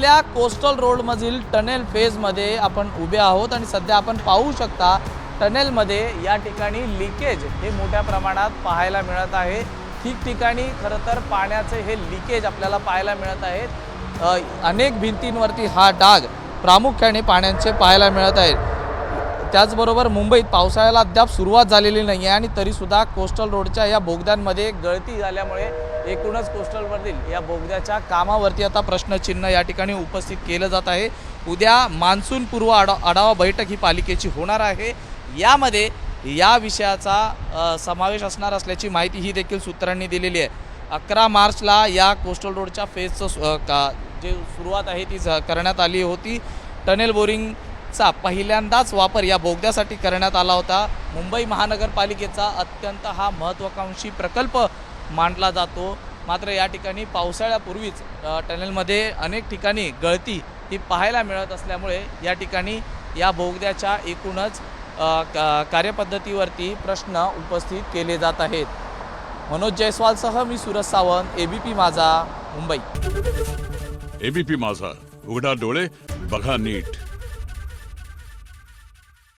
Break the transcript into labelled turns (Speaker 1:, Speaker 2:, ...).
Speaker 1: मुंबईतल्या coastal रोडमधील tunnel फेजमध्ये आपण उभे आहोत आणि सध्या आपण पाहू शकता टनेलमध्ये या ठिकाणी लिकेज हे मोठ्या प्रमाणात पाहायला मिळत आहे। ठिकठिकाणी खरं तर पाण्याचे हे लिकेज आपल्याला पाहायला मिळत आहेत। अनेक भिंतींवरती हा डाग प्रामुख्याने पाण्याचे पाहायला मिळत आहेत। त्याचबरोबर मुंबईत पावसाळ्याला अद्याप सुरुवात झालेली नाही आहे आणि तरीसुद्धा कोस्टल रोडच्या या बोगद्यांमध्ये गळती झाल्यामुळे एकूणच कोस्टलवरील या बोगद्याच्या कामावरती आता प्रश्नचिन्ह या ठिकाणी उपस्थित केलं जात आहे। उद्या मान्सून पूर्व आढावा बैठक ही पालिकेची होणार आहे। यामध्ये या विषयाचा समावेश असणार असल्याची माहिती ही देखील सूत्रांनी दिलेली आहे। 11 मार्चला या कोस्टल रोडच्या फेजचं जे सुरुवात आहे ती करण्यात आली होती। टनेल बोरिंगचा पहिल्यांदाच वापर या बोगद्यासाठी करण्यात आला होता। मुंबई महानगरपालिकेचा अत्यंत हा महत्त्वाकांक्षी प्रकल्प मानला जातो। मात्र या ठिकाणी पावसाळ्यापूर्वीच टनेलमध्ये अनेक ठिकाणी गळती ही पाहायला मिळत असल्यामुळे या ठिकाणी या बोगद्याच्या एकूणच कार्यपद्धतीवरती प्रश्न उपस्थित केले जात आहेत। मनोज जयस्वालसह मी सूरज सावंत, एबीपी माझा, मुंबई।
Speaker 2: एबीपी माझा, उघडा डोळे बघा नीट।